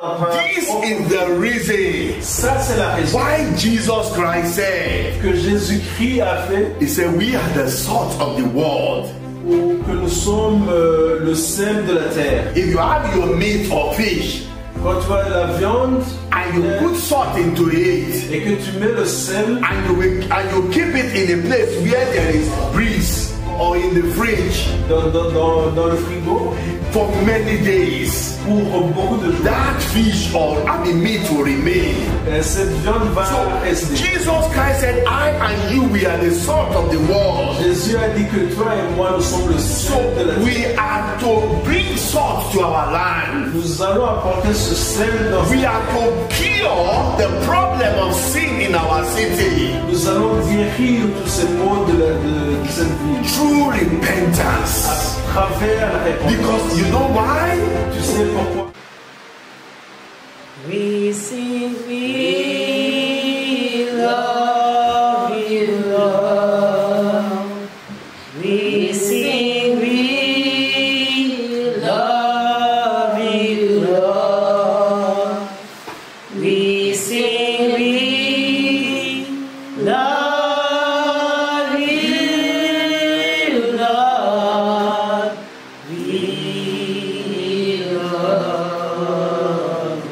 This is the reason Ça, c'est la raison why Jesus Christ said, que Jésus-Christ a fait He said, we are the salt of the world. que nous sommes le sel de la terre. If you have your meat or fish Quand tu as de la viande and you put salt into it et que tu mets le sel and you keep it in a place where there is breeze or in the fridge dans le frigo for many days, pour beaucoup de jours, that fish or meat will remain. cette viande va So rester. Jesus Christ said, I and you, we are the salt of the world. Jésus a dit que toi et moi nous sommes le So sel de la terre. we are to bring salt to our land. Nous allons apporter ce sel dans We are to cure the problem of sin in our city Nous allons guérir tous ces maux de cette vie through repentance. à travers la réponse. Because you know why? Tu sais pourquoi? We sing, we love you, Lord. We sing, we love you, Lord. We sing, we love you, Lord. We love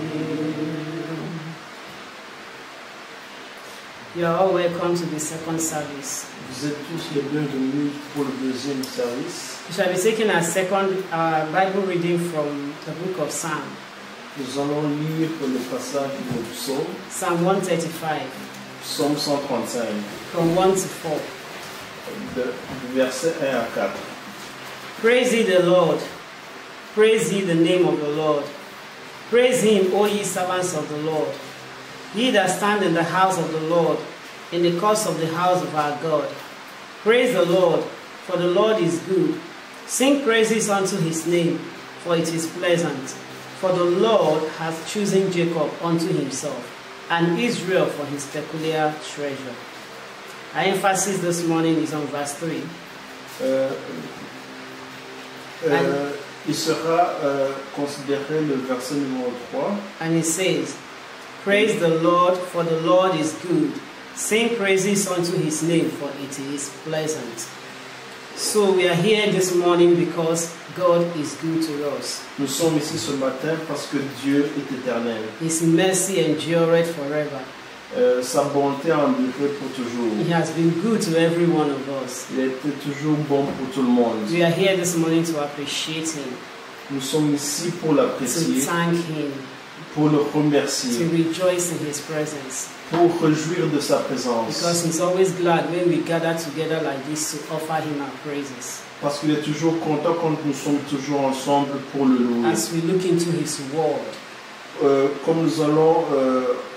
you. You are all welcome to the second service. Vous êtes tous les bienvenus pour le deuxième service. We shall be taking our second Bible reading from the book of Psalm, Nous allons lire le passage du psaume, Psalm 135, psaume 135, from 1 to 4. du verset 1 à 4. Praise ye the Lord. Praise ye the name of the Lord. Praise him, O ye servants of the Lord. Ye that stand in the house of the Lord, in the courts of the house of our God. Praise the Lord, for the Lord is good. Sing praises unto his name, for it is pleasant. For the Lord hath chosen Jacob unto himself, and Israel for his peculiar treasure. Our emphasis this morning is on verse 3. Il sera considéré le verset numéro 3. And it says, Praise the Lord, for the Lord is good. Sing praises unto his name, for it is pleasant. So we are here this morning because God is good to us. Nous sommes ici ce matin parce que Dieu est éternel. His mercy endureth forever. Sa bonté a enduré pour toujours. He has been good to every one of us. Il a été toujours bon pour tout le monde. We are here this morning to appreciate him, Nous sommes ici pour to l'apprécier, thank him, pour le to remercier, rejoice in his presence. pour réjouir de sa présence. Because he's always glad when we gather together like this to offer him our praises. Parce qu'il est toujours content quand nous sommes toujours ensemble pour le louer. As we look into his word Comme nous allons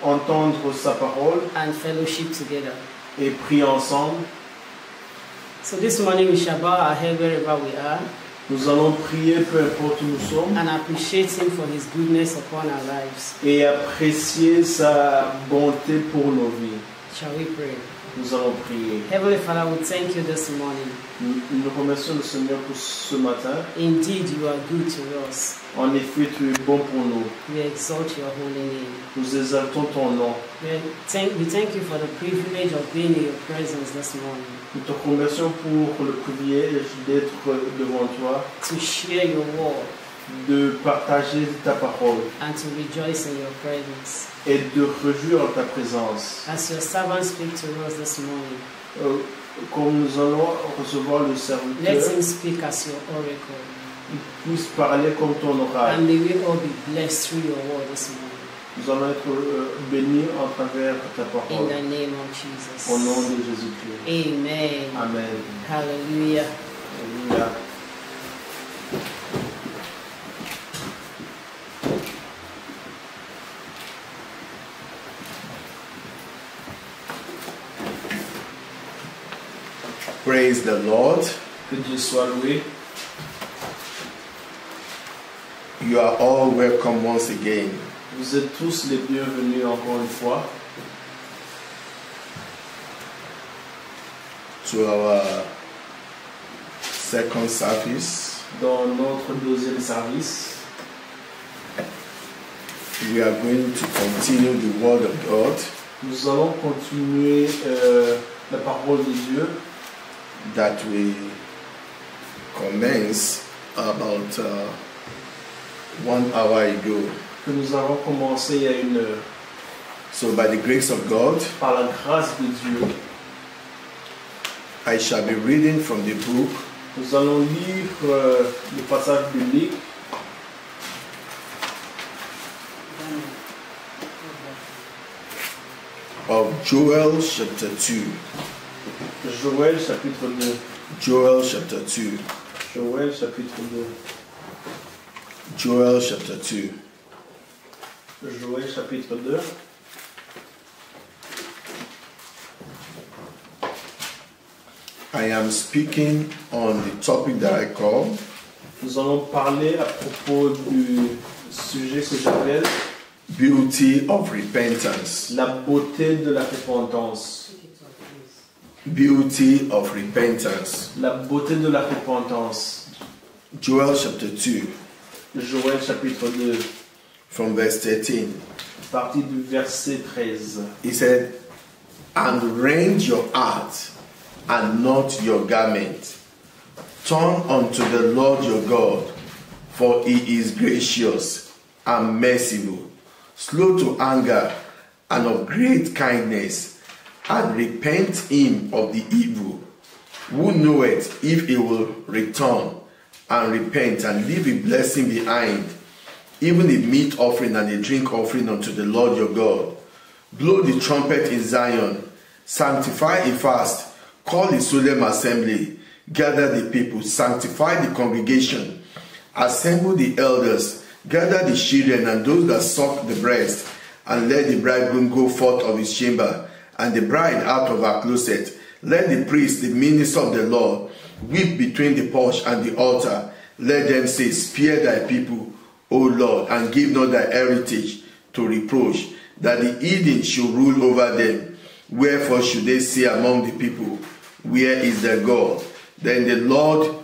entendre sa parole and fellowship together. et prier ensemble, So this morning we shall bow our head wherever we are nous allons prier peu importe où nous sommes and appreciate him for his goodness upon our lives. et apprécier sa bonté pour nos vies. Shall we pray? Nous allons prier. Heavenly Father, we thank you this morning. Nous remercions le Seigneur pour ce matin. Indeed, you are good to us. En effet, tu es bon pour nous. We exalt your holy name. Nous exaltons ton nom. We thank you for the privilege of being in your presence this morning, Nous te remercions pour le privilège d'être devant toi, to share your word de partager ta parole and to rejoice in your presence. et de réjouir en ta présence. As your servant speak to us this morning, Comme nous allons recevoir le let serviteur, him speak as your oracle. il puisse parler comme ton oracle. And may we all be blessed through your word this morning. Nous allons être bénis en travers ta In parole. the name of Jesus. Au nom de Jésus-Christ. Amen. Amen. Hallelujah. Alléluia. Praise the Lord. Que Dieu soit loué. You are all welcome once again. Vous êtes tous les bienvenus encore une fois To our second service. dans notre deuxième service. we are going to continue the Word of God Nous allons continuer la parole de Dieu that we commenced about 1 hour ago. que nous avons commencé il y a 1 heure. So by the grace of God, Par la grâce de Dieu, I shall be reading from the book nous allons lire le passage biblique of Joel chapter 2. Joël chapitre 2. Joel chapter 2. Joël chapitre 2. Joel chapter 2. Joël chapitre 2. I am speaking on the topic that I call Nous allons parler à propos du sujet que j'appelle Beauty of Repentance. la beauté de la repentance. Beauty of Repentance. La beauté de la repentance. Joel chapter 2, Joël chapitre 2, from verse 13. partie du verset 13. He said, "And rend your heart, and not your garment. Turn unto the Lord your God, for he is gracious and merciful, slow to anger, and of great kindness, and repent him of the evil. Who knoweth if he will return and repent and leave a blessing behind, even a meat offering and a drink offering unto the Lord your God? Blow the trumpet in Zion, sanctify a fast, call a solemn assembly, gather the people, sanctify the congregation, assemble the elders, gather the children and those that suck the breast, and let the bridegroom go forth of his chamber, and the bride out of her closet. Let the priest, the minister of the Lord, weep between the porch and the altar. Let them say, Spare thy people, O Lord, and give not thy heritage to reproach, that the heathen should rule over them. Wherefore should they say among the people, Where is their God? Then the Lord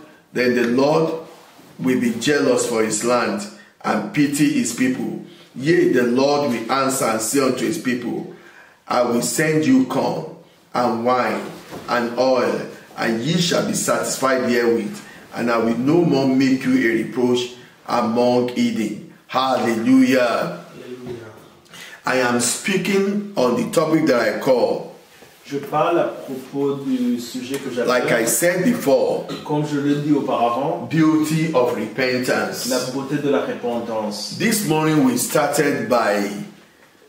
will be jealous for his land and pity his people. Yea, the Lord will answer and say unto his people, I will send you corn and wine and oil, and ye shall be satisfied therewith, and I will no more make you a reproach among heathen." Hallelujah. Alléluia. I am speaking on the topic that I call, Je parle à propos du sujet que like I j'appelle, said before, comme je l'ai dit auparavant, beauty of repentance. la beauté de la repentance. This morning we started by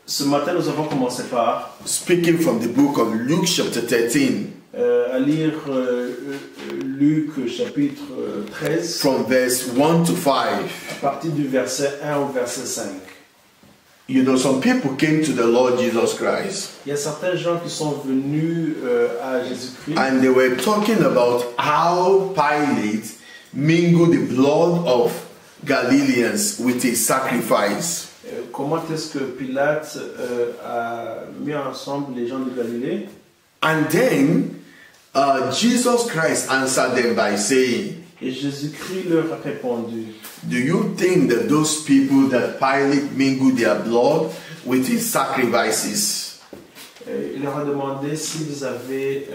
Ce matin, nous avons commencé par speaking from the book of Luke chapter 13, à lire Luc chapitre 13, from verse 1 to 5. à partir du verset 1 au verset 5. You know, some people came to the Lord Jesus Christ Il y a certains gens qui sont venus à Jésus-Christ and they were talking about how Pilate mingled the blood of Galileans with his sacrifice. Comment est-ce que Pilate a mis ensemble les gens de Galilée? And then Jesus Christ answered them by saying, Et Jésus-Christ leur a répondu, Do you think that those people that Pilate mingled their blood with his sacrifices, il leur a demandé s'ils avaient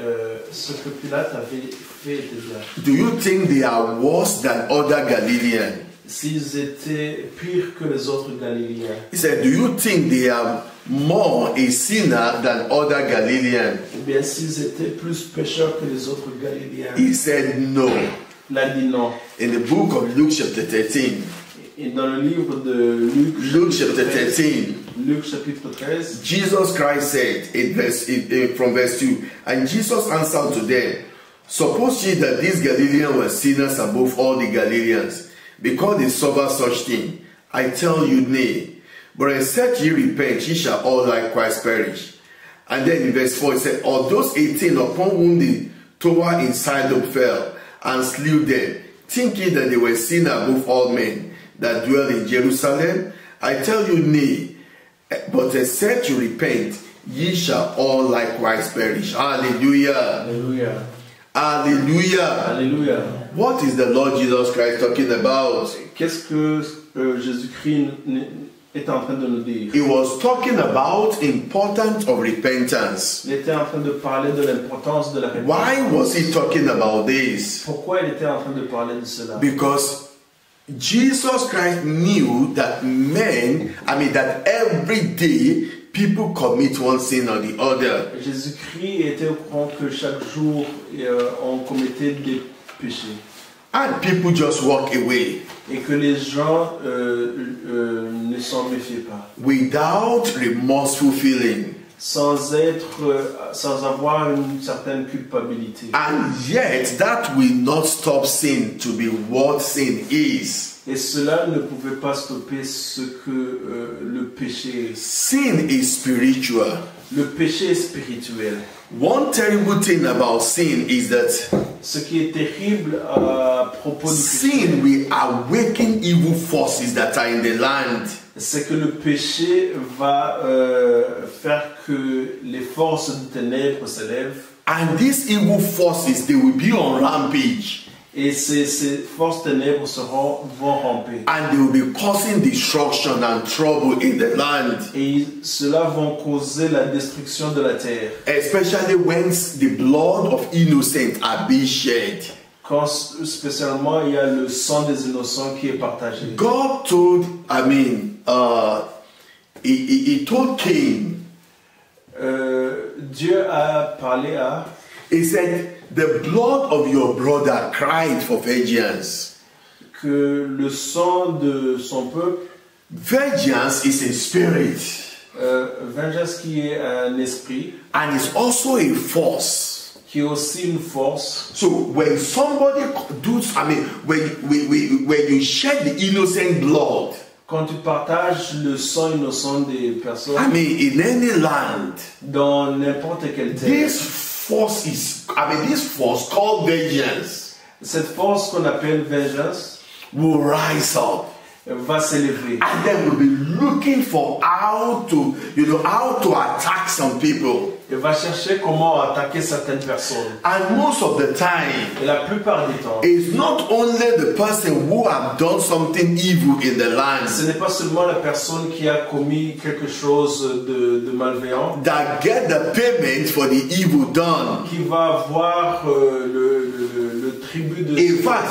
ce que Pilate avait fait déjà, do you think they are worse than other Galileans? s'ils étaient pires que les autres Galiléens, He said, Do you think they are more a sinner than other Galileans? ou bien s'ils étaient plus pécheurs que les autres Galiléens. He said, No. Il a dit non. In the book of Luke chapter 13, Et dans le livre de Luc, Luke chapter 13, Luc chapitre 13, Jesus Christ said from verse 2, And Jesus answered to them, Suppose ye that these Galileans were sinners above all the Galileans, because they suffer such thing? I tell you, nay. But except ye repent, ye shall all likewise perish. And then in verse 4 it said, Of those 18 upon whom the tower in Sidon fell, and slew them, think ye that they were sinners above all men that dwell in Jerusalem? I tell you, nay. But except you repent, ye shall all likewise perish. Hallelujah. Alléluia. Hallelujah. Alléluia. What is the Lord Jesus Christ talking about? Qu'est-ce que Jésus-Christ était en train de nous dire. He was talking about importance of repentance. Il était en train de parler de l'importance de la repentance. Why was he talking about this? Pourquoi il était en train de parler de cela? Because Jesus Christ knew that that every day people commit one sin or the other. Jésus-Christ était au courant que chaque jour on commettait des péchés. And people just walk away. Et que les gens ne s'en méfiaient pas. Without remorseful feeling. Sans avoir une certaine culpabilité. And yet that will not stop sin to be what sin is. Et cela ne pouvait pas stopper ce que le péché est. Sin is spiritual. Le péché est spirituel. One terrible thing about sin is that ce qui est terrible à propos du péché, sin will awaken evil forces that are in the land. C'est que le péché va faire que les forces de ténèbres s'élèvent. And these evil forces, they will be on rampage. Et ces forces ténèbres vont ramper. And they will be causing destruction and trouble in the land. Et cela va causer la destruction de la terre. Especially when the blood of innocents are being shed. Quand spécialement il y a le sang des innocents qui est partagé. God told, he told Cain. Dieu a parlé à. He said, the blood of your brother cried for vengeance. Que le sang de son peuple. Vengeance is a spirit. Vengeance qui est un esprit. And it's also a force. Qui est aussi une force. So when somebody does, when you shed the innocent blood. Quand tu partages le sang innocent des personnes. In any land. Dans n'importe quelle terre. This force called vengeance. Cette force qu'on appelle vengeance will rise up. Va s'élever. And then we'll be looking for how to attack some people. Et va chercher comment attaquer certaines personnes. And most of the time, et la plupart du temps, it's not only the person who have done something evil in the land. Ce n'est pas seulement la personne qui a commis quelque chose de malveillant. That get the payment for the evil done. Qui va avoir le tribut de. In fact,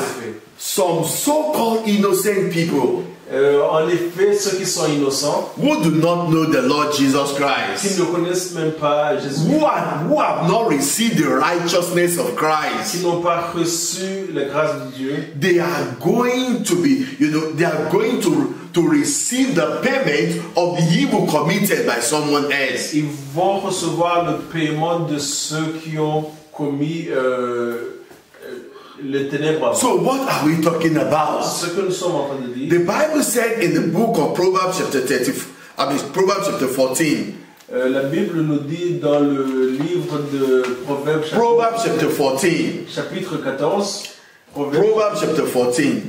some so-called innocent people. En effet, ceux qui sont innocents, who do not know the Lord Jesus Christ, qui ne connaissent même pas Jésus, who have not received the righteousness of Christ, qui n'ont pas reçu la grâce de Dieu, they are going to be, they are going to receive the payment of the evil committed by someone else. Ils vont recevoir le paiement de ceux qui ont commis les ténèbres. So what are we talking about? Ce que nous sommes en train de dire. The Bible said in the book of Proverbs chapter 14. La Bible nous dit dans le livre de Proverbs chapter 14. Chapitre 14. Proverbs chapter 14.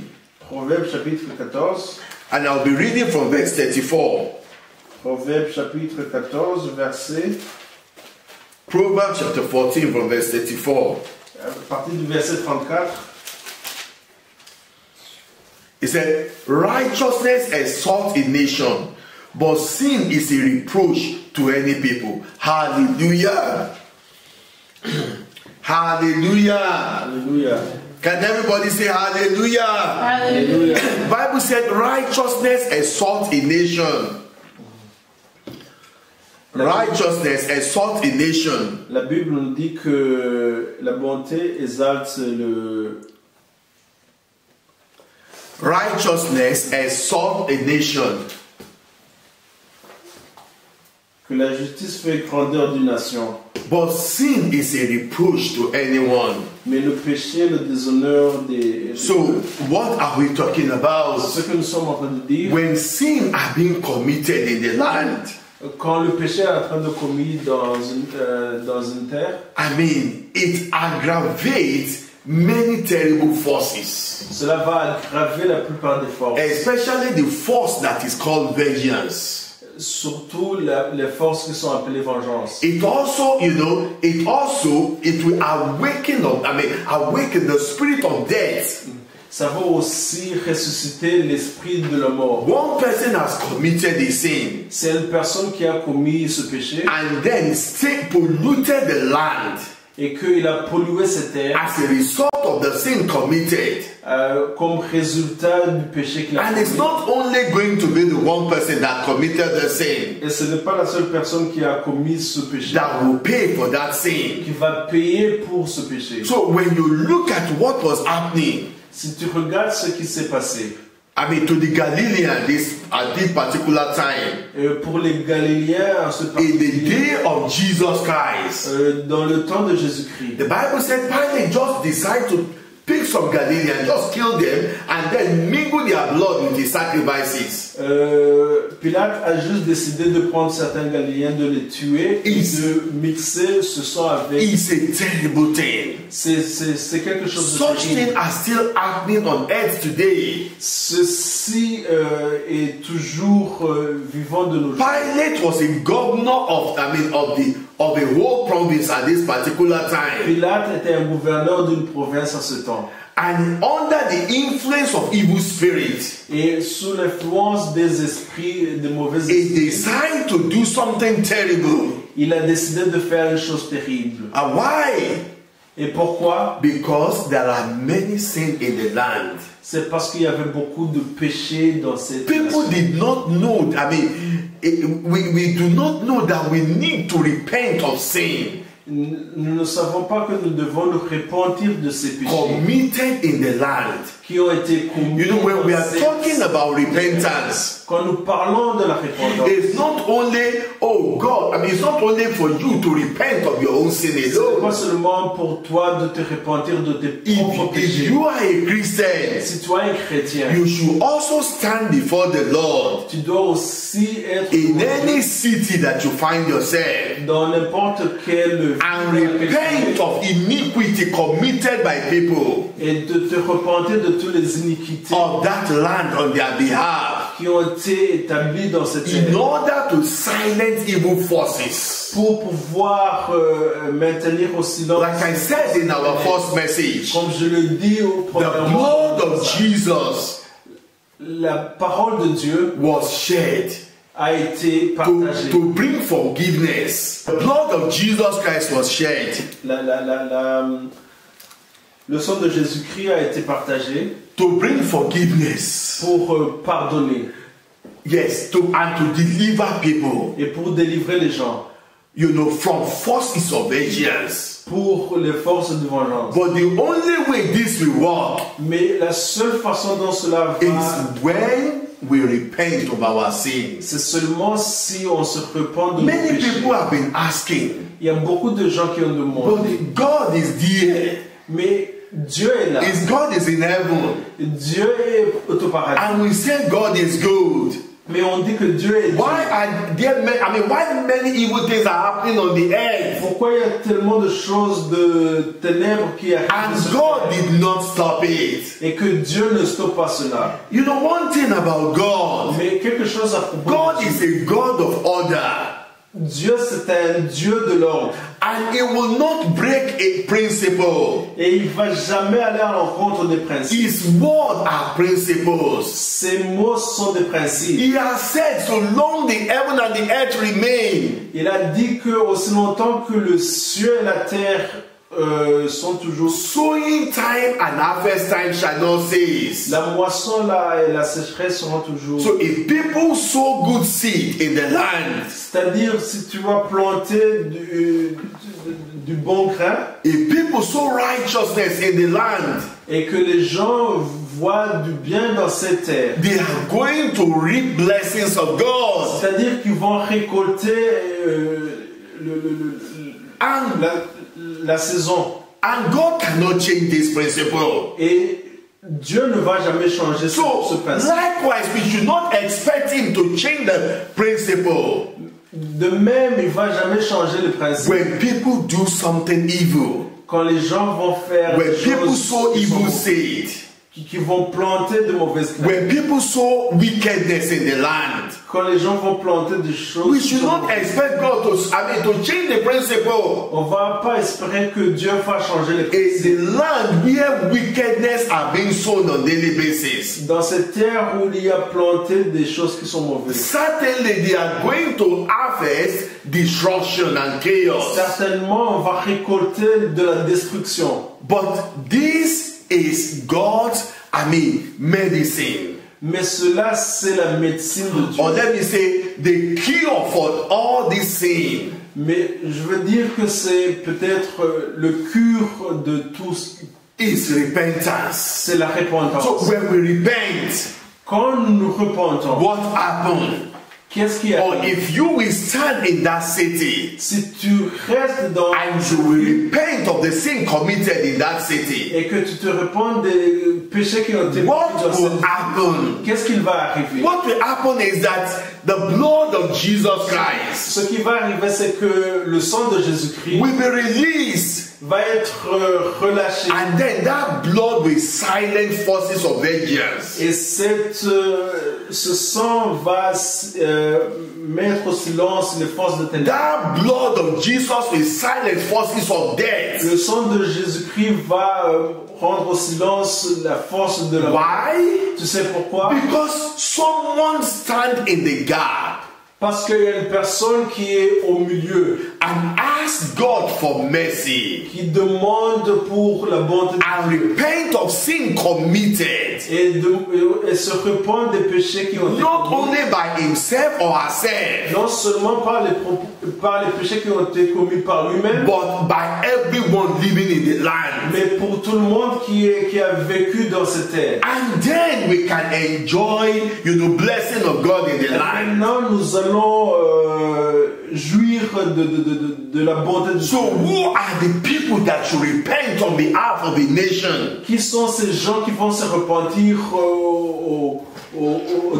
Proverbs chapitre 14. And I'll be reading from verse 34. Proverbs chapitre 14 verset. Proverbs chapter 14 from verse 34. À partir du verset 34. It said, righteousness exalts a nation, but sin is a reproach to any people. Hallelujah. Hallelujah. Hallelujah. Can everybody say hallelujah? Hallelujah. The Bible said righteousness exalts a nation. Righteousness exalts a nation. La Bible nous dit que la bonté exalte le. Righteousness exalts a nation. Que la justice fait grandeur d'une nation. But sin is a reproach to anyone. Mais le péché, le déshonneur des. So, what are we talking about? Ce que nous sommes en train de dire. When sin are being committed in the land. Quand le péché est en train de commis dans une terre. It aggravates many terrible forces. Cela va aggraver la plupart des forces. Especially the force that is called vengeance. Surtout les forces qui sont appelées vengeance. It will awaken the spirit of death. ça va aussi ressusciter l'esprit de la mort. One person has committed a sin C'est une personne qui a commis ce péché and then polluted the land et qu'il a pollué cette terre as a result of the sin committed. comme résultat du péché qu'il a And it's commis. not only going to be the one person that committed the sin Et ce n'est pas la seule personne qui a commis ce péché that will pay for that sin. qui va payer pour ce péché. So when you look at what was happening, Si tu regardes ce qui s'est passé, I mean, to the Galileans at this particular time, pour les Galiléens, en ce in the particulier, day of Jesus Christ, dans le temps de Jésus-Christ, the Bible said Pilate just decided to pick some Galileans, just kill them, and then mingle their blood with the sacrifices. Pilate a juste décidé de prendre certains Galiléens, de les tuer et de mixer ce sang avec. It's a terrible thing. C'est quelque chose de Such terrible. things are still happening on earth today. Ceci est toujours vivant de nos jours. Pilate was a governor of a whole province at this particular time. Pilate était un gouverneur d'une province à ce temps. And under the influence of evil spirits, Et sous l'influence des esprits, des mauvais he esprits, decided to do something terrible. il a décidé de faire une chose terrible. And why? Et pourquoi? Because there are many sins in the land. C'est parce qu'il y avait beaucoup de péchés dans cette People nation. did not know. We do not know that we need to repent of sin Nous ne savons pas que nous devons nous repentir de ces péchés committed in the land. qui ont été commis. You know, when we dans are cette- talking about repentance, Quand nous parlons de la repentance, it's not only, oh God, it's not only for you to repent of your own sin ce n'est pas alone. seulement pour toi de te repentir de tes propres If péchés. you are a Christian, Si toi es chrétien, you should also stand before the Lord tu dois aussi être in any city that you find yourself dans n'importe quelle and repent of iniquity committed by people et de te repentir de toutes les iniquités of that land on their behalf qui ont été établies dans cette in terre order to silence evil forces. pour pouvoir maintenir au silence, Like I said in our first message, comme je le dis au the premièrement, blood of Jesus la parole de Dieu was shed a été partagée. to bring forgiveness. The blood of Jesus Christ was shed Le sang de Jésus-Christ a été partagé to bring forgiveness. pour pardonner Yes, and to deliver people, et pour délivrer les gens, you know, from forces of vengeance. pour les forces de vengeance. But the only way this will work Mais la seule façon dont cela va, is when we repent of our sins. c'est seulement si on se repent de nos Many péchés. people have been asking, Il y a beaucoup de gens qui ont demandé, but God is there. mais Dieu est là. God is in heaven. Dieu est au paradis. And we say God is good. Mais on dit que Dieu est Dieu. Why are there why many evil things are happening on the earth? Pourquoi il y a tellement de choses de ténèbres qui arrivent And sur God terre did not stop it. et que Dieu ne stoppe pas cela? You know one thing about God, Mais quelque chose à propos God de Dieu. is a God of order. Dieu, c'est un Dieu de l'ordre. And he will not break a principle. Et il ne va jamais aller à l'encontre des principes. His words are principles. Ces mots sont des principes. He has said, so long the heaven and the earth remain, Il a dit que aussi longtemps que le ciel et la terre sont toujours, sowing time and harvest time shall not cease. la moisson et la sécheresse seront toujours. So if people sow good seed in the land, C'est-à-dire, si tu vas planter du bon grain if people sow righteousness in the land, et que les gens voient du bien dans cette terre, they are going to reap blessings of God. c'est-à-dire qu'ils vont récolter la saison. And God cannot change this principle. Et Dieu ne va jamais changer ce So, principe. likewise, we should not expect Him to change the principle De même, il ne va jamais changer le principe. when people do something evil, Quand les gens vont faire when des people choses sow qui evil sont- seed, qui vont planter de mauvaises graines. when people sow wickedness in the land. quand les gens vont planter des choses, we should not expect God to change the principle. on va pas espérer que Dieu va changer les It's principes. the land where wickedness are being sown on daily basis. Dans cette terre où il y a planté des choses qui sont mauvaises. Certainly they are going to harvest destruction and chaos. Certainement, on va récolter de la destruction. But this is God's, medicine. Mais cela, c'est la médecine de Dieu. Or let me say, the cure for all this sin. Mais je veux dire que c'est peut-être le cure de tous. Is repentance. C'est la repentance. So when we repent, Quand nous nous repentons, what happened? qu'est-ce qui Or arrive? if you will stand in that city Si tu restes dans and you will repent of the sin committed in that city, et que tu te repens des péchés qui ont été commis what dans will cette happen? qu'est-ce qu'il va arriver? What will happen is that the blood of Jesus Christ Ce qui va arriver, c'est que le sang de Jésus-Christ will be released, va être relâché. and then that blood will silence forces of vengeance. Et ce sang va mettre au silence les forces de ténèbres. That blood of Jesus will silence forces of death. Le sang de Jésus-Christ va rendre au silence la force de la mort. Why? Tu sais pourquoi? Because someone stand in the gap Parce qu'il y a une personne qui est au milieu, and ask God for mercy qui demande pour la bonté and repent of sin committed, et se repent des péchés qui ont été not commis. only by himself or herself, Non seulement par les péchés qui ont été commis par lui-même, but by everyone living in the land. mais pour tout le monde qui a vécu dans cette terre. And then we can enjoy, blessing of God in the land. Maintenant, nous allons jouir de la bonté de Dieu. So who are the people that should repent on behalf of the nation? Qui sont ces gens qui vont se repentir au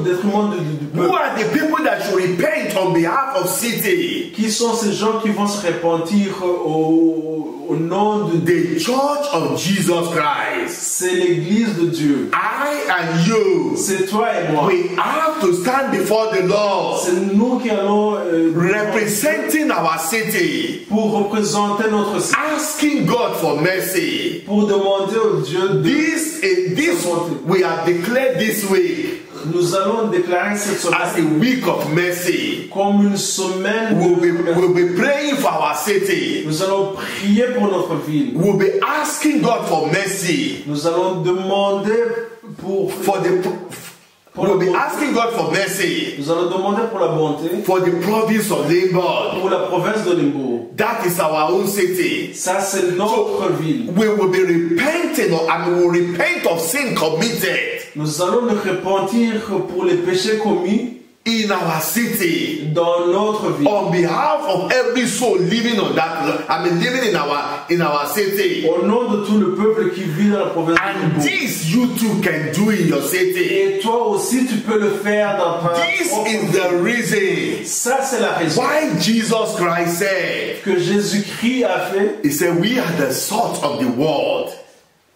détriment du Who peuple? are the people that should repent on behalf of city? Qui sont ces gens qui vont se repentir au nom de The Church of Jesus Christ. C'est l'Église de Dieu. I and you, C'est toi et moi. we have to stand before the Lord, C'est nous qui allons representing our city, pour représenter notre cité, asking God for mercy. pour demander au Dieu This we have declared this week nous allons déclarer cette semaine as a week of mercy. comme une semaine We'll be praying for our city. Nous allons prier pour notre ville. We'll be asking God for mercy. Nous allons demander We'll be asking God for mercy Nous allons demander pour la bonté for the province of Limburg. pour la province de Limbourg. That is our own city. Ça, c'est notre ville. We will be repenting, we'll repent of sin committed Nous allons nous repentir pour les péchés commis in our city, dans notre ville. on behalf of every soul living on that, living in our city. Au nom de tout le peuple qui vit dans la province de And Limbourg. this you too can do in your city. Et toi aussi, tu peux le faire dans ta This propre is ville. the reason Ça, c'est la raison why Jesus Christ said, que Jésus-Christ a fait, He said, we are the salt of the world.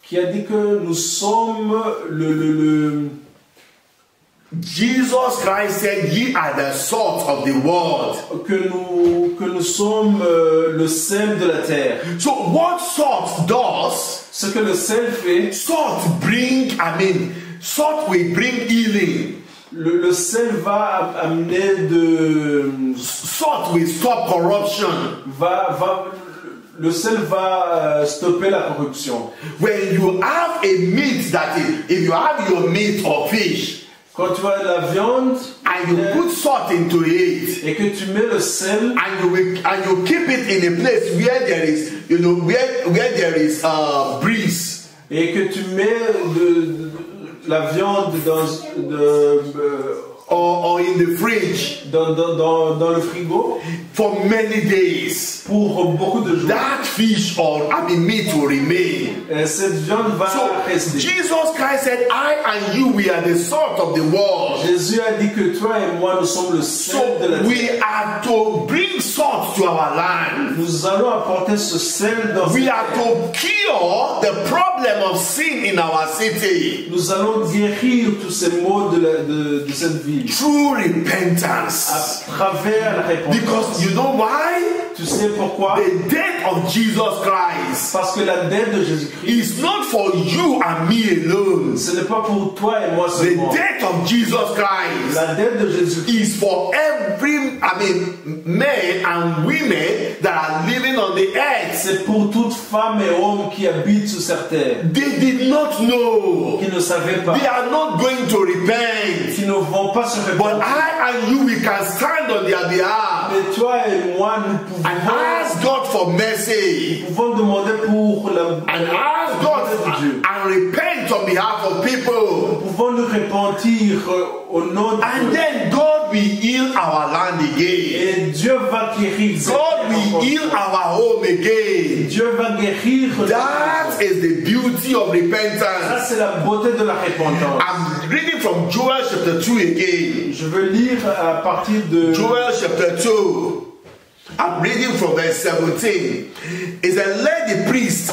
qui a dit que nous sommes Jesus Christ said, ye are the salt of the world. que nous sommes le sel de la terre. So what salt does, Ce que le sel fait, salt will bring healing. le sel va amener Salt will stop corruption. le sel va stopper la corruption. When you have a meat if you have your meat or fish, Quand tu as de la viande and you put salt into it, et que tu mets le sel and you keep it in a place where there is, where there is breeze, et que tu mets de la viande or in the fridge dans le frigo for many days, pour beaucoup de jours, that fish or meat will remain. cette viande va So rester. Jesus Christ said, I and you, we are the salt of the world. Jésus a dit que toi et moi nous sommes le So sel de la terre. we are to bring salt to our land. Nous allons apporter ce sel dans We cette are terre. to cure the problem problem of sin in our city Nous allons guérir tous ces maux de cette ville through repentance. à travers la Because repentance. you know why? Tu sais pourquoi? The death of Jesus Christ Parce que la dette de Jésus-Christ, is not for you and me alone. ce n'est pas pour toi et moi The seulement. death of Jesus Christ La dette de Jésus-Christ, is for men and women that are living on the earth. c'est pour toute femme et homme qui habitent sur cette terre, They did not know. qui ne savaient pas, They are not going to repent. qui ne vont pas se But répandre. I and you, we can stand on their behalf Mais toi et moi, nous and ask God for mercy pouvons demander pour la and ask God de Dieu. and repent on behalf of people. Nous pouvons nous repentir au nom de And Dieu. then God will heal our land again. Et Dieu va guérir. cette God terre will encore. heal our home again. Dieu va guérir. That is the beauty of Ça, repentance. c'est la beauté de la repentance. I'm reading from Joel chapter 2 again. Je veux lire à partir de Joel chapter 2. I'm reading from verse 17. It said, let the priest,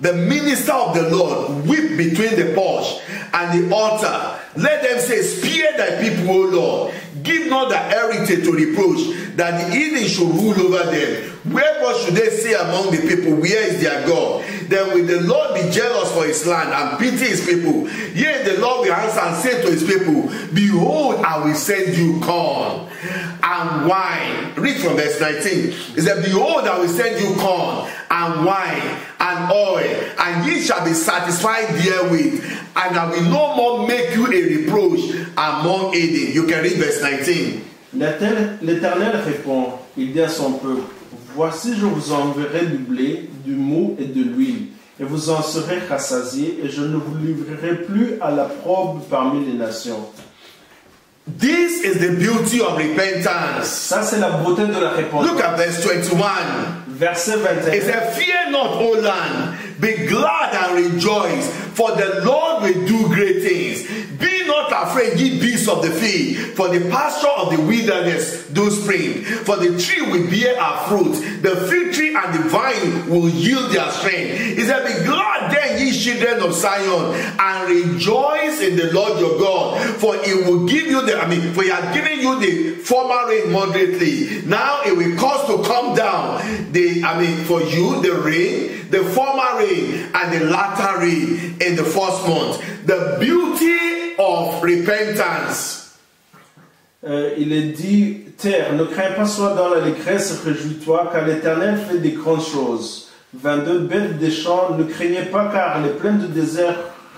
the minister of the Lord, weep between the porch and the altar. Let them say, spare thy people, O Lord. Give not the heritage to reproach, that the heathen should rule over them. Wherefore should they say among the people, where is their God? Then will the Lord be jealous for his land and pity his people? Yea, the Lord will answer and say to his people, behold, I will send you corn and wine. Read from verse 19. It said, behold, I will send you corn and wine and oil, and ye shall be satisfied therewith, and I will no more make you a reproach among heathen. You can read verse 19. L'Éternel répond, il dit à son peuple, voici je vous enverrai du blé, du mou et de l'huile, et vous en serez rassasiés, et je ne vous livrerai plus à la probe parmi les nations. This is the beauty of repentance. Ça, c'est la beauté de la repentance. Look at verse 21. Verset 21. It said, fear not, O land, be glad and rejoice, for the Lord will do great things. Be not afraid, ye beasts of the field, for the pasture of the wilderness do spring. For the tree will bear her fruit, the fig tree and the vine will yield their strength. He said, be glad then, ye children of Zion, and rejoice in the Lord your God, for he will give you for he has given you the former rain moderately. Now it will cause to come down for you the rain, the former rain, and the latter rain in the first month. The beauty of repentance. Il est dit, terre, ne crains pas, sois dans l'allégresse, réjouis-toi, car l'Éternel fait des grandes choses. 22 bêtes des champs, ne craignez pas, car les plaines du désert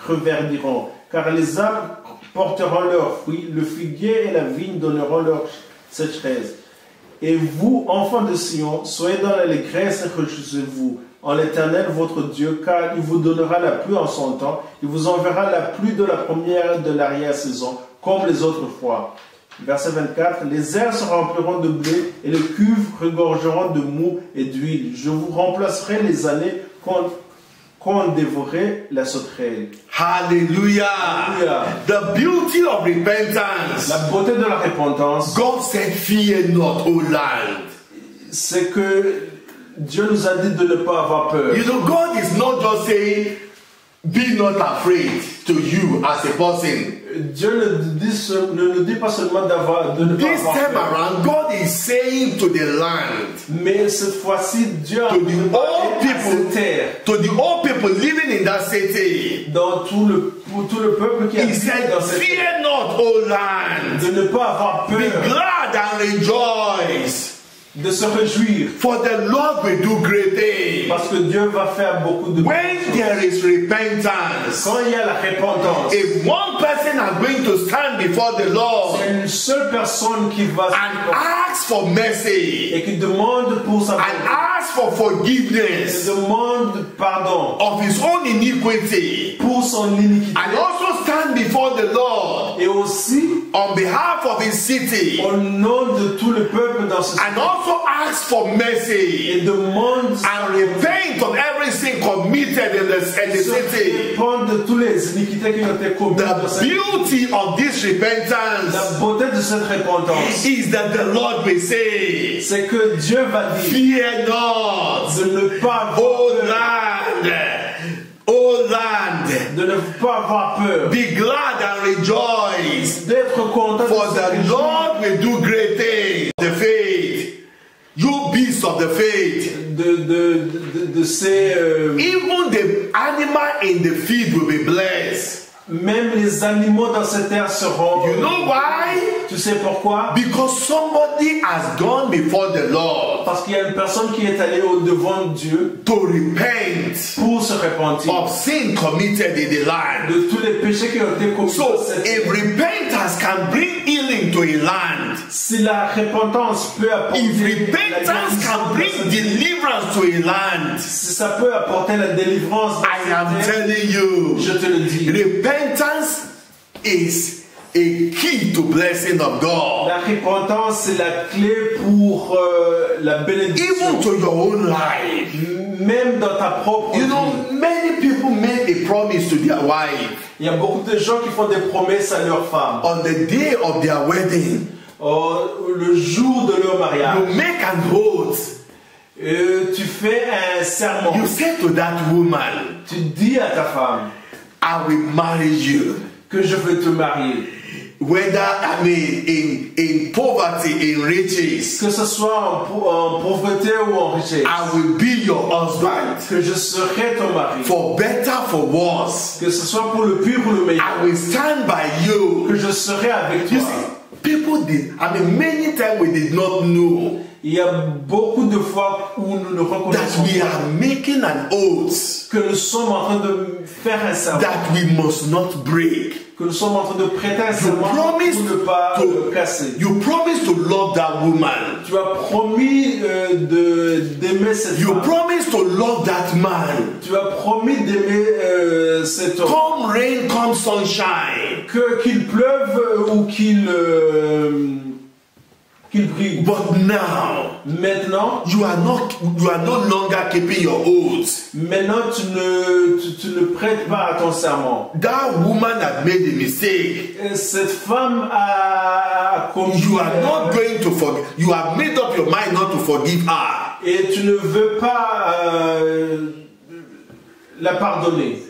reverdiront, car les arbres porteront leurs fruits, le figuier et la vigne donneront leur sécheresse. Et vous, enfants de Sion, soyez dans l'allégresse et réjouissez-vous en l'Éternel votre Dieu, car il vous donnera la pluie en son temps, il vous enverra la pluie de la première et de l'arrière-saison, comme les autres fois. Verset 24, les airs se rempliront de blé et les cuves regorgeront de mou et d'huile. Je vous remplacerai les années qu'on dévorait la sauterelle. Hallelujah. Hallelujah. The beauty of repentance. La beauté de la repentance, God said, fear not, O land. c'est que Dieu nous a dit de ne pas avoir peur. You know, God is not just saying, be not afraid to you as a person. Dieu ne nous dit pas seulement de ne pas This avoir time peur. around, God is saying to the land, Mais cette fois-ci, Dieu a to the old parlé à cette people, terre, to the old people living in that city, pour tout le peuple qui He habite said, dans cette terre, fear not, O land. de ne pas avoir Be peur, glad and rejoice, de se réjouir, for the Lord will do great things. parce que Dieu va faire beaucoup de When choses. there is repentance, Quand il y a la repentance, if one person is going to stand before the Lord c'est une seule personne qui va and ask for mercy et qui demande pour sa and ask for qui forgiveness demande pardon of his own iniquity, pour son iniquité and also stand before the Lord et aussi on behalf of his city, au nom de tout le peuple dans ce and also ask for mercy et demande and repent of every sin committed in the city. répondre de toutes les iniquités qui ont été commises dans The cette beauty of this la repentance beauté de cette repentance, is that the Lord will say, c'est que Dieu va dire fear not, de ne pas O avoir land, O land, de ne pas avoir peur, be glad and rejoice, d'être content, for de se the réjouir. Lord will do great things. The faith, you beasts of the faith, de ces even the animal in the field will be blessed. même les animaux dans cette terre seront. You know why? Tu sais pourquoi? Because somebody has gone before the Lord Parce qu'il y a une personne qui est allée au devant de Dieu to repent pour se repentir of sin committed in the land. de tous les péchés qui ont été commis. So, dans cette if terre. repentance can bring healing to a land, Si la repentance peut apporter if la repentance guérison can dans bring cette terre, deliverance to a land, si ça peut apporter la délivrance dans I am cette terre, telling you, je te le dis. repentance is a key to blessing of God. La repentance, c'est la clé pour la bénédiction. Even to your own life. Même dans ta propre You vie. know, many people make a promise to their wife Il y a beaucoup de gens qui font des promesses à leur femme. on the day of their wedding. Le jour de leur mariage. You make an oath. Tu fais un serment. You say to that woman, Tu dis à ta femme I will marry you. que je veux te marier. Whether, I mean, in poverty, in riches, Que ce soit en pauvreté ou en richesse. I will be your husband. Que je serai ton mari. For better, for worse, Que ce soit pour le pire ou le meilleur. I will stand by you. Que je serai avec You toi. see, people did, I mean, many times we did not know Il y a beaucoup de fois où nous ne that reconnaissons we pas are making an oath que nous sommes en train de faire un serment. that we must not break. Que nous sommes en train de prêter un You serment promised pour ne pas to, casser. you promised to love that woman. Tu as promis d'aimer cette You femme. promised to love that man. Tu as promis d'aimer cet homme. Come rain, come sunshine. Qu'il pleuve ou qu'il brille. But now, Maintenant, you are no longer keeping your oath. maintenant tu ne prêtes pas à ton serment. That woman has made a mistake. Cette femme a commis. You are not going to forgive. You have made up your mind not to forgive her. Et tu ne veux pas la pardonner.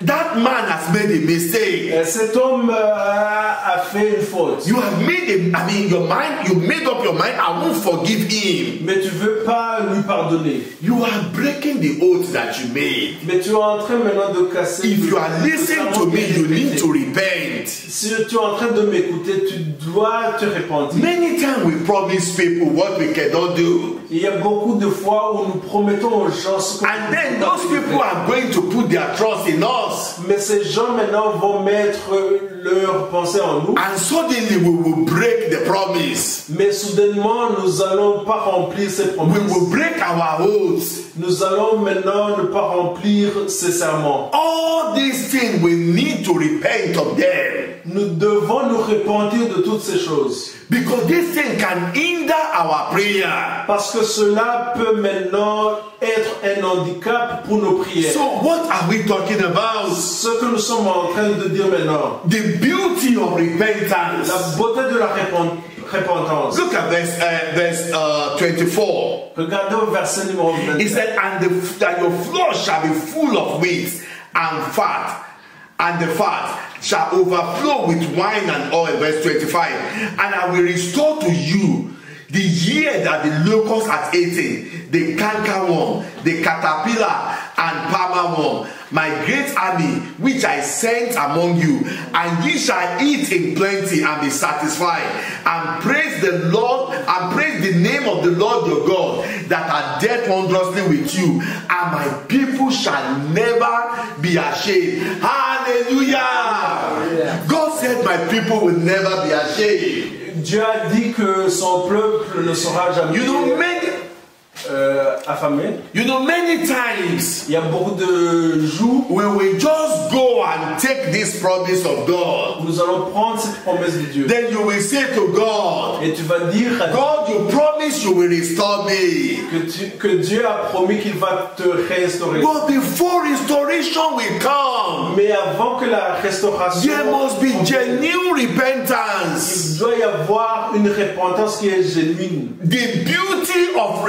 That man has made a mistake. Cet homme a fait une faute. You have made your mind. You made up your mind. I won't forgive him. Mais tu veux pas lui pardonner. You are breaking the oath that you made. Mais tu es en train maintenant de casser. If you are listening to me, you need to repent. Si tu es en train de m'écouter, tu dois te repentir. Many times we promise people what we cannot do. Il y a beaucoup de fois où nous promettons aux gens ce qu'on And then those people are going to put their trust in us. Mais ces gens maintenant vont mettre leur pensée en nous. And suddenly we will break the promise. Mais soudainement, nous allons pas remplir ces We promesses. will break our oaths. Nous allons maintenant ne pas remplir ces serments. All these things we need to repent of them. Nous devons nous repentir de toutes ces choses. Because this thing can hinder our prayer. Parce que cela peut maintenant être un handicap pour nos prières. So what are we talking about? Ce que nous sommes en train de dire maintenant. The beauty of repentance. La beauté de la repentance. Look at verse 24. Regardez au verset numéro 24. He said, that your floor shall be full of wheat and fat, and the fat shall overflow with wine and oil. Verse 25. And I will restore to you the year that the locust hath eaten, the cankerworm, the caterpillar, and palmer worm, my great army which I sent among you, and ye shall eat in plenty and be satisfied, and praise the Lord, and praise the name of the Lord your God that hath dealt wondrously with you, and my people shall never be ashamed. Hallelujah! God said my people will never be ashamed. Dieu a dit que son peuple ne sera jamais affamé. You know, many times Il y a beaucoup de jours when we just go and take this promise of God, nous allons prendre cette promesse de Dieu. then you will say to God, Et tu vas dire à Dieu God, you promise you will restore me. que Dieu a promis qu'il va te restaurer. But before restoration will come, Mais avant que la restauration, there must be genuine repentance. il doit y avoir une repentance qui est genuine. The beauty of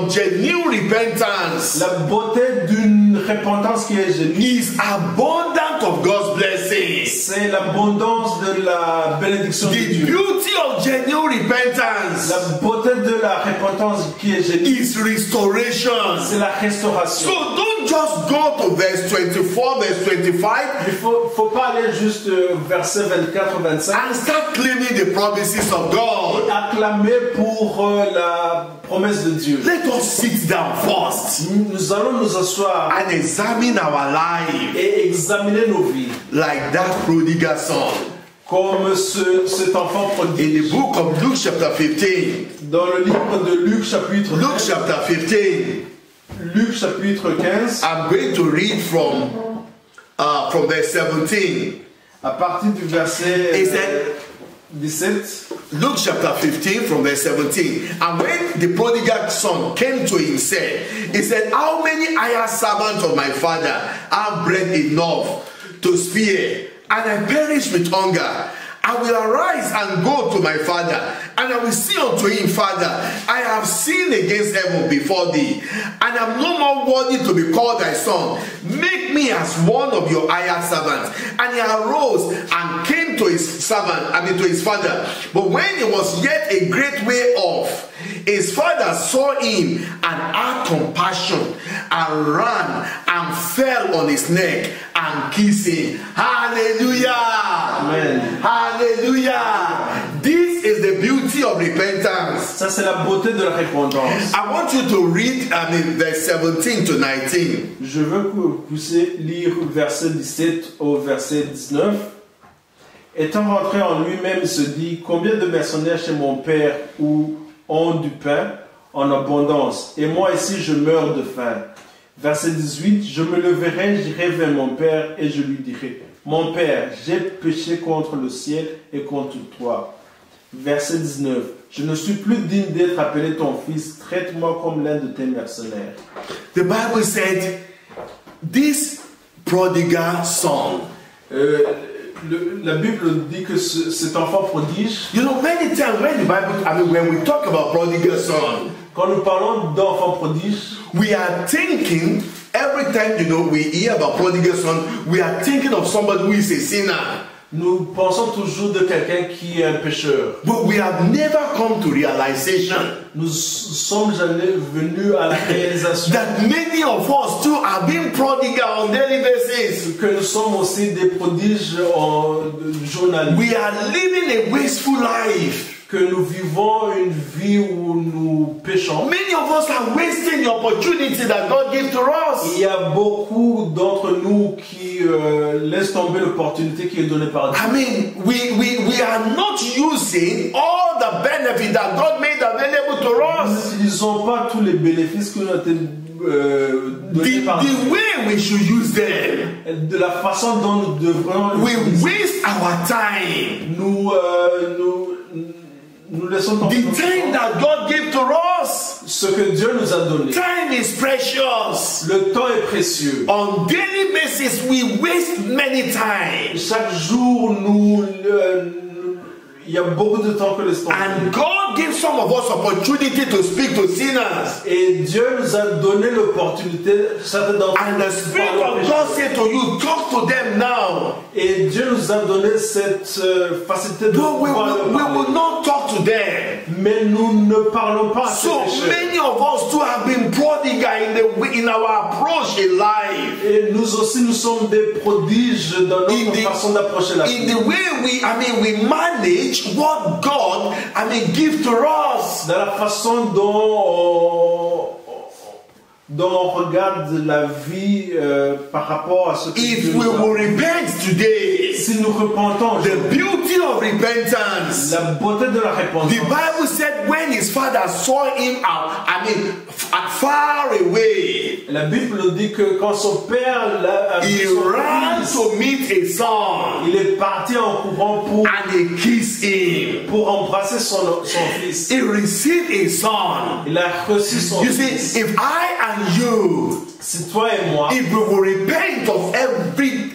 genuine repentance La beauté d'une repentance qui est génuine, is abundant of God's blessings. c'est l'abondance de la bénédiction de The Dieu. beauty of genuine repentance La beauté de la repentance qui est génuine, is restoration. c'est la restauration. So don't just go to verse 24, verse 25 Il faut pas aller juste verset 24-25 and start claiming the promises of et God. acclamer pour la promesse de Dieu. Let us sit down first Nous allons nous asseoir and examine our life et examiner nos vies like that prodigal son. comme cet enfant In prodige. the book of Luke chapter 15, Dans le livre de Luc chapitre Luke 15, chapter 15, Luc chapitre 15, I'm going to read from verse 17. à partir du verset Is that 17, Luke chapter 15 from verse 17. And when the prodigal son came to himself, he said, how many hired servants of my father have bread enough to spare, and I perish with hunger? I will arise and go to my father, and I will say unto him, Father, I have sinned against heaven before thee, and am no more worthy to be called thy son. Make me as one of your hired servants. And he arose and came to his to his father. But when he was yet a great way off, his father saw him and had compassion, and ran and fell on his neck and kissed him. Hallelujah! Amen. Hallelujah! This is the beauty of repentance. ça c'est la beauté de la repentance. I want you to read verse 17 to 19. Je veux que vous puissiez lire verset 17 au verset 19. Étant rentré en lui-même, il se dit, combien de mercenaires chez mon père où ont du pain en abondance, et moi ici je meurs de faim. Verset 18, je me leverai, j'irai vers mon père et je lui dirai, mon père, j'ai péché contre le ciel et contre toi. Verset 19, je ne suis plus digne d'être appelé ton fils, traite-moi comme l'un de tes mercenaires. The Bible said, this prodigal son. La Bible dit que cet enfant prodige, You know, many times when the Bible, when we talk about prodigal son, quand nous parlons d'enfant prodige, we are thinking, every time, we hear about prodigal son, we are thinking of somebody who is a sinner. nous pensons toujours de quelqu'un qui est un pécheur. But we have never come to realization Nous sommes jamais venus à la réalisation that many of us too are being prodigal on daily basis. que nous sommes aussi des prodiges journaliers. We are living a wasteful life. Que nous vivons une vie où nous péchons. Many of us are wasting the opportunity that God gives to us. Il y a beaucoup d'entre nous qui laissent tomber l'opportunité qui est donnée par Dieu. I mean, we are not using all the benefit that God made available to Nous us. n'utilisons pas tous les bénéfices que nous avons donnés par Dieu. The way we should use them. De la façon dont nous devrions We l'utiliser. waste our time. Nous laissons tomber The notre time temps. that God gave to us. Ce que Dieu nous a donné. Time is precious. Le temps est précieux. On daily basis, we waste many times. Chaque jour, il y a beaucoup de temps que laisse tomber. And God gives some of us opportunity to speak to sinners. Et Dieu nous a donné l'opportunité, certains d'entre And nous, the Spirit of God said to you, talk to them now. et Dieu nous a donné cette facilité de No, we pouvoir leur will parler. not talk to them. Mais nous ne parlons pas à ces So pécheurs. many of us too have been prodigal in our approach in life. Et nous aussi, nous sommes des prodiges dans notre façon d'approcher la In vie. the way we manage what God, give to us. Dans la façon dont on regarde la vie par rapport à ce que If Dieu we nous a. will repent today, Si nous repentons, the beauty of repentance. la beauté de la repentance. The Bible said when his father saw him out, far away, La Bible nous dit que quand son père a he vu son ran fils, to meet his son il est parti en courant and he kissed him. pour embrasser son fils. He received his son. Il a reçu son You fils. see, if I and you, Si toi et moi, if we will repent of every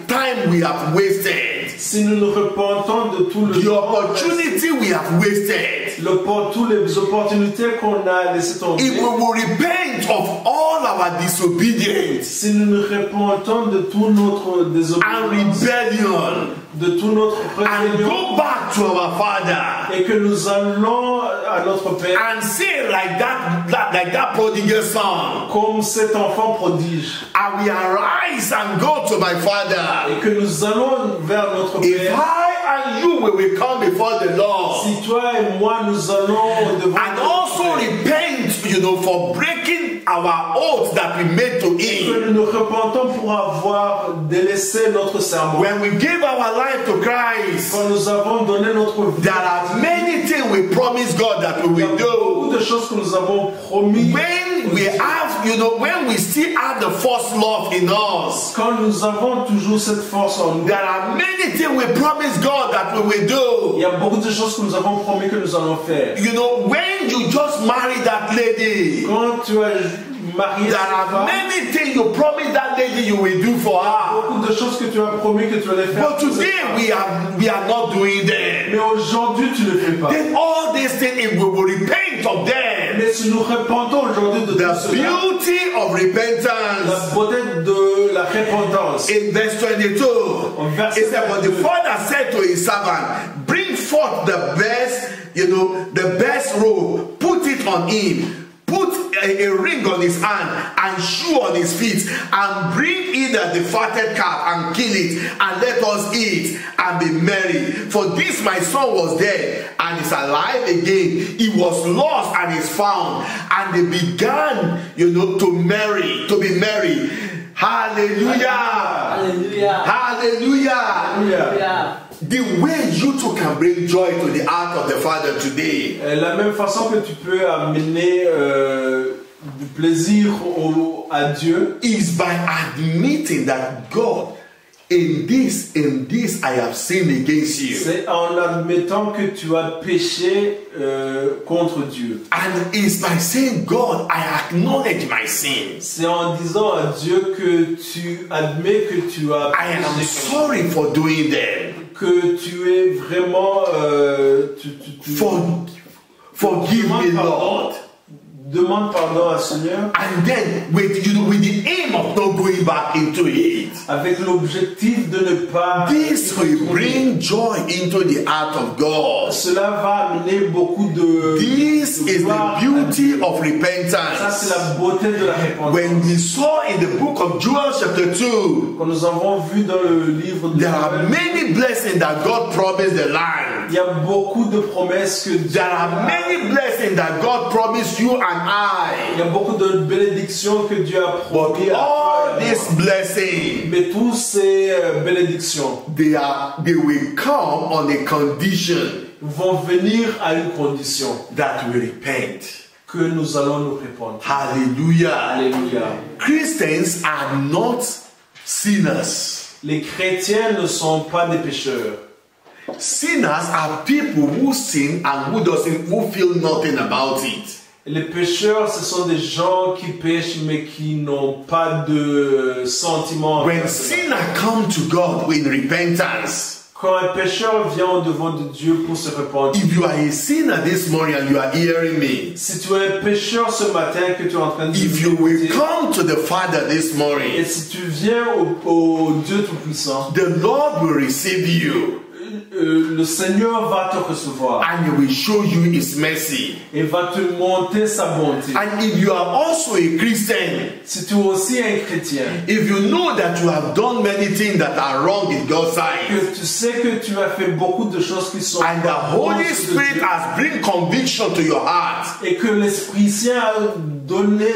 time we have wasted, si nous nous repentons de tout le the temps, opportunity we have wasted, toutes les opportunités qu'on a laissées tomber, if we will repent of all our disobedience si nous nous repentons de toute notre and désobéissance, rebellion, de toute notre and rébellion, go back to our Father et que nous allons à notre Père, and say like that prodigal son, comme cet enfant prodige, I will arise and go to my Father. et que nous allons vers notre If Père. I and you will come before the Lord Si toi et moi nous allons devant and notre also Père, repent, for breaking our oath that we made to que Him. nous nous repentons pour avoir délaissé notre serment. When we give our life to Christ, Quand nous avons donné notre vie, there are many things we promise God that we il y a will beaucoup do. de choses que nous avons promis. When we have, when we still have the first love in us, Quand nous avons toujours cette force en nous, there are many things we promise God that we will il do. y a beaucoup de choses que nous avons promis que nous allons faire. When you just marry that lady, Quand tu as marié there cette are femme, many things you promise that lady you will do for her. beaucoup de choses que tu as promis que tu allais faire. But today we are not doing them. Mais aujourd'hui tu ne le fais pas. Then all these things, if we will repent of them, Mais si nous repentons aujourd'hui de tout the cela, beauty of la repentance. beauté de la repentance. In verse 22, it said, but the father said to his servant, bring forth the best, the best robe, put it on him, put a ring on his hand and shoe on his feet, and bring either the fatted calf and kill it, and let us eat and be merry. For this my son was dead and is alive again. He was lost and is found. And they began, to be merry. Hallelujah. Hallelujah. Hallelujah. Hallelujah. The way you too can bring joy to the heart of the Father today. La même façon que tu peux amener du plaisir à Dieu Is by admitting that God, in this I have sinned against you. c'est en admettant que tu as péché contre Dieu. And it's by saying, God, I acknowledge my sins. C'est en disant à Dieu que tu admets que tu as I am péché, sorry for doing them. que tu es vraiment Forgive me, Lord. Demande pardon à Seigneur And then with the aim of not going back into it. avec l'objectif de ne pas This will bring joy into the heart of God. cela va amener beaucoup de This is the joie. beauty of Ça c'est repentance. la beauté de la repentance. When we saw in the book of Joel chapter 2, Quand nous avons vu dans le livre de there are Joël, many blessings that God promised the land. il y a beaucoup de promesses que Dieu There are many blessings that God promised you and il I. y a beaucoup de bénédictions que Dieu a promis But à toi all et à moi. these blessings, Mais toutes ces bénédictions they will come on a condition vont venir à une condition, that we repent. que nous allons nous répondre. Hallelujah. Alléluia. Christians are not sinners. Les chrétiens ne sont pas des pécheurs. Sinners are people who sin and who feel nothing about it. Les pécheurs, ce sont des gens qui pêchent mais qui n'ont pas de sentiments. When sinner come to God with repentance, Quand un pécheur vient au devant de Dieu pour se répandre, if you are a sinner this morning and you are hearing me, si tu es un pécheur ce matin que tu es en train de if you will come to the Father this et morning, si tu viens au Dieu Tout-Puissant, the Lord will receive you le Seigneur va te recevoir and He will show you His mercy. et va te montrer sa bonté. And if you are also a Christian, Si tu es aussi un chrétien, if you know that you have done many things that are wrong in God's sight, que tu sais que tu as fait beaucoup de choses qui sont and the pas Holy bonnes de Spirit Dieu, has bring conviction to your heart, et que l'Esprit Saint a donné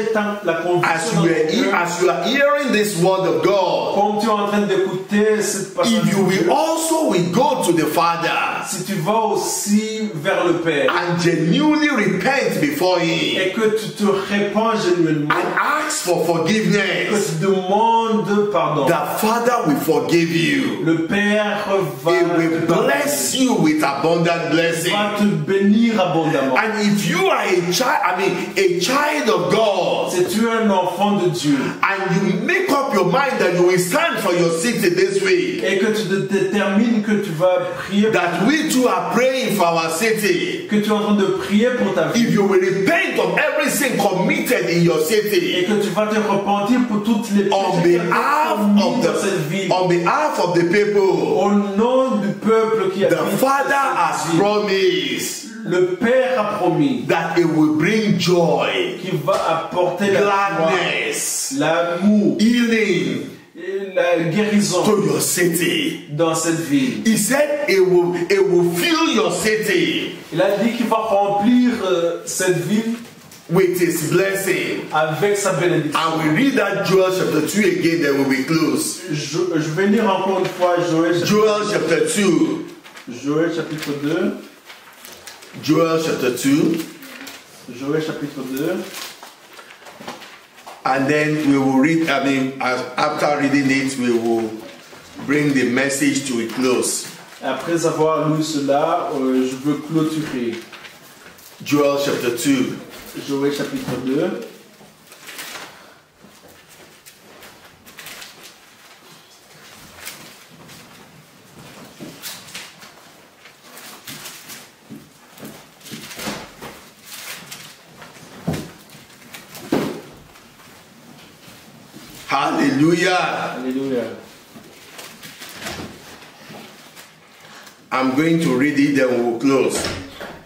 la conviction dans ton cœur, as you are hearing this word of God, comme tu es en train d'écouter cette parole if you de will Dieu, also will go to the Father si tu vas aussi vers le Père and genuinely repent before Him et que tu te répands genuinement, and ask for que forgiveness, tu demandes pardon, the Father will forgive you. le Père va He will te pardonner, bless you with abundant blessing. va te bénir abondamment. And if you are a child of God, Si tu es un enfant de Dieu and you make up your mind that you will stand for your city this week, et que tu te détermines que tu vas prier that we we too are praying for our city. que tu es en train de prier pour ta If vie, you will repent of every sin committed in your et city, que tu vas te repentir pour toutes les on péchés qui ont behalf été commis of dans cette ville, on behalf of the people, au nom du peuple qui the habite Father dans has cette ville. promised Le Père a promis that it will bring joy, qu'il va apporter la joie, gladness, l'amour healing et la guérison to your city. dans cette ville. He said it will fill your city Il a dit qu'il va remplir cette ville with his blessing. avec sa bénédiction. And we read that Joel chapter 2 again, then we'll be close. Je vais lire encore une fois Joel chapter 2. Joël chapitre 2. Joel chapter 2. Joël chapitre 2. And then we will read, after reading it, we will bring the message to a close. Après avoir lu cela, je veux clôturer. Joel chapter 2. Joël chapitre 2. Hallelujah. Alléluia. I'm going to read it, then we will close.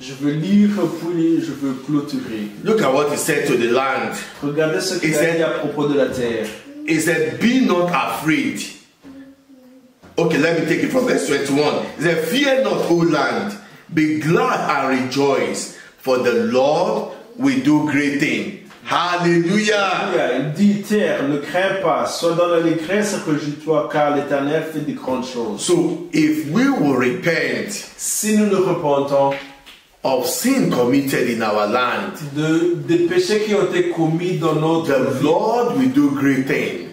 Je veux lire puis je veux clôturer. Look at what he said to the land. Regardez ce qu'il He a said- dit à propos de la terre. He said, be not afraid. Okay, let me take it from verse 21. He said, fear not, O land, be glad and rejoice, for the Lord will do great things. Hallelujah. Il dit, terre, ne crains pas, sois dans l'allégresse et réjouis-toi, car l'Éternel fait de grandes choses. So if we will repent Si nous nous repentons of sin committed in our land, des péchés qui ont été commis dans notre the vie, Lord will do great things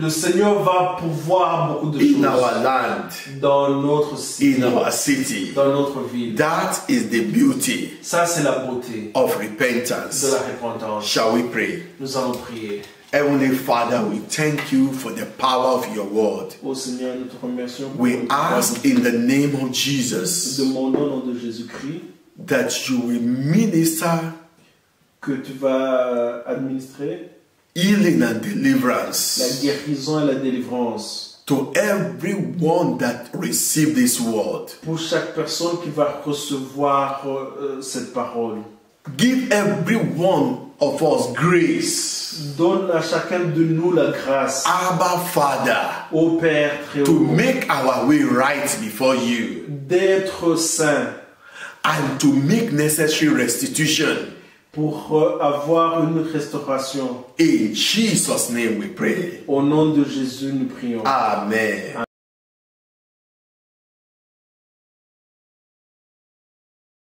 le Seigneur va pouvoir beaucoup de in choses our land, dans notre cité, in our city. dans notre ville. That is the beauty Ça, c'est la beauté of de repentance. la repentance. Shall we pray? Nous allons prier. Heavenly Father, we thank you for the power of your word. Ô Seigneur, nous te remercions pour We ask in the name of Jesus demandons au nom de Jésus-Christ that you will minister que tu vas administrer healing and la deliverance guérison et la délivrance to everyone that received this word. pour chaque personne qui va recevoir cette parole. Give every one of us grace, Donne à chacun de nous la grâce, Abba Father, ô Père très to haut, make our way right before you d'être saint and to make necessary restitution. pour avoir une restauration. In Jesus' name we pray. Au nom de Jésus, nous prions. Amen.